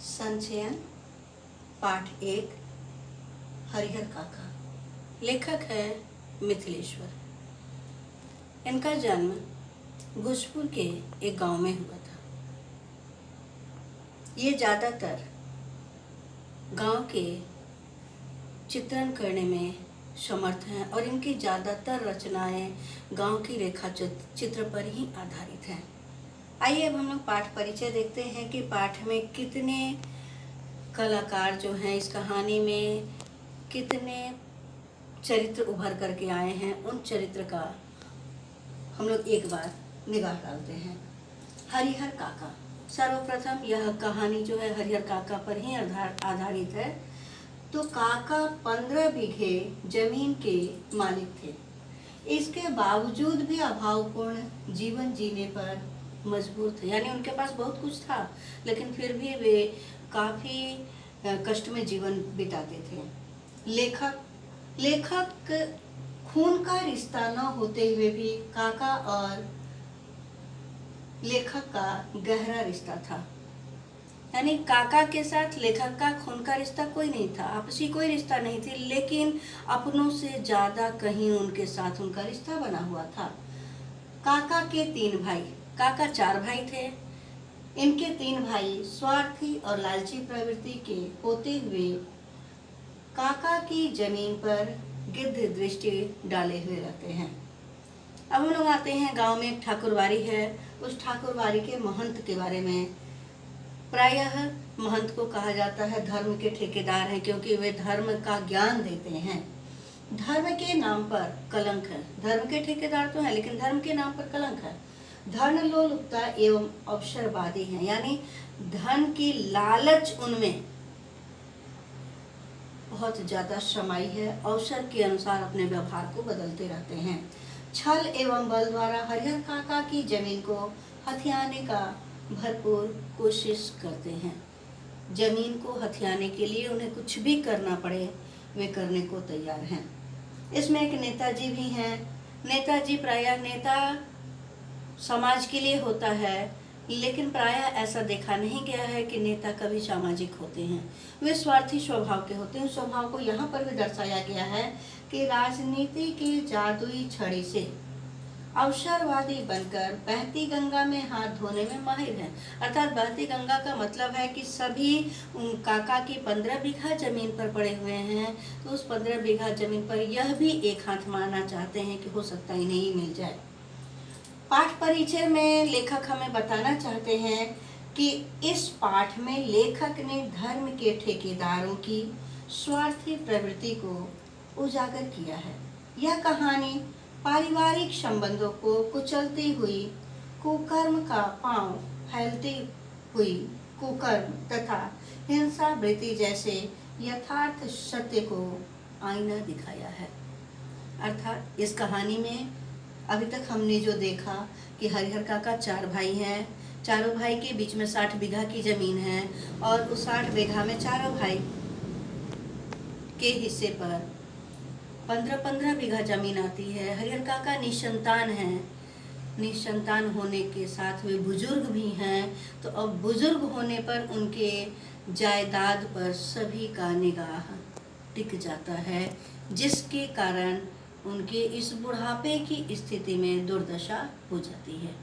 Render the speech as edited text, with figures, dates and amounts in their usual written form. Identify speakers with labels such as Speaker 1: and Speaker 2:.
Speaker 1: संचयन पाठ 1 हरिहर काका। लेखक है मिथिलेश्वर। इनका जन्म भोजपुर के एक गांव में हुआ था। ये ज़्यादातर गांव के चित्रण करने में समर्थ हैं और इनकी ज़्यादातर रचनाएं गांव की रेखा चित्र पर ही आधारित हैं। आइए अब हम लोग पाठ परिचय देखते हैं कि पाठ में कितने कलाकार जो हैं, इस कहानी में कितने चरित्र उभर करके आए हैं। उन चरित्र का हम लोग एक बार निगाह डालते हैं। हरिहर काका। सर्वप्रथम यह कहानी जो है हरिहर काका पर ही आधारित है। तो काका 15 बीघे जमीन के मालिक थे। इसके बावजूद भी अभावपूर्ण जीवन जीने पर मजबूर थे। यानी उनके पास बहुत कुछ था, लेकिन फिर भी वे काफ़ी कष्ट में जीवन बिताते थे। लेखक खून का रिश्ता न होते हुए भी काका और लेखक का गहरा रिश्ता था। यानी काका के साथ लेखक का खून का रिश्ता कोई नहीं था, आपसी कोई रिश्ता नहीं थी, लेकिन अपनों से ज़्यादा कहीं उनके साथ उनका रिश्ता बना हुआ था। काका के 3 भाई, काका 4 भाई थे। इनके 3 भाई स्वार्थी और लालची प्रवृत्ति के होते हुए काका की जमीन पर गिद्ध दृष्टि डाले हुए रहते हैं। अब हम लोग आते हैं गांव में एक ठाकुरवाड़ी है। उस ठाकुरवाड़ी के महंत के बारे में। प्रायः महंत को कहा जाता है धर्म के ठेकेदार हैं, क्योंकि वे धर्म का ज्ञान देते हैं। धर्म के नाम पर कलंक है। धर्म के ठेकेदार तो हैं, लेकिन धर्म के नाम पर कलंक है। धन लोलुपता एवं अवसरवादी हैं, यानी धन की लालच उनमें बहुत ज्यादा समाई है। अवसर के अनुसार अपने व्यवहार को बदलते रहते हैं। छल एवं बल द्वारा हरिहर काका की जमीन को हथियाने का भरपूर कोशिश करते हैं। जमीन को हथियाने के लिए उन्हें कुछ भी करना पड़े, वे करने को तैयार हैं। इसमें एक नेताजी भी हैं। नेताजी प्रायः नेता समाज के लिए होता है, लेकिन प्रायः ऐसा देखा नहीं गया है कि नेता कभी सामाजिक होते हैं। वे स्वार्थी स्वभाव के होते हैं। स्वभाव को यहाँ पर भी दर्शाया गया है कि राजनीति की जादुई छड़ी से अवसरवादी बनकर बहती गंगा में हाथ धोने में माहिर हैं। अर्थात बहती गंगा का मतलब है कि सभी काका की 15 बीघा जमीन पर पड़े हुए हैं, तो उस 15 बीघा जमीन पर यह भी एक हाथ मारना चाहते हैं कि हो सकता है इन्हें ही मिल जाए। पाठ परिचय में लेखक हमें बताना चाहते हैं कि इस पाठ में लेखक ने धर्म के ठेकेदारों की स्वार्थी प्रवृत्ति को उजागर किया है। यह कहानी पारिवारिक संबंधों को कुचलती हुई, कुकर्म का पांव फैलती हुई कुकर्म तथा हिंसा वृत्ति जैसे यथार्थ सत्य को आईना दिखाया है। अर्थात इस कहानी में अभी तक हमने जो देखा कि हरिहर काका 4 भाई हैं। चारों भाई के बीच में 60 बीघा की जमीन है और उस 60 बीघा में चारों भाई के हिस्से पर 15-15 बीघा जमीन आती है। हरिहर काका निसंतान हैं। निसंतान होने के साथ वे बुजुर्ग भी हैं, तो अब बुजुर्ग होने पर उनके जायदाद पर सभी का निगाह टिक जाता है, जिसके कारण उनके इस बुढ़ापे की स्थिति में दुर्दशा हो जाती है।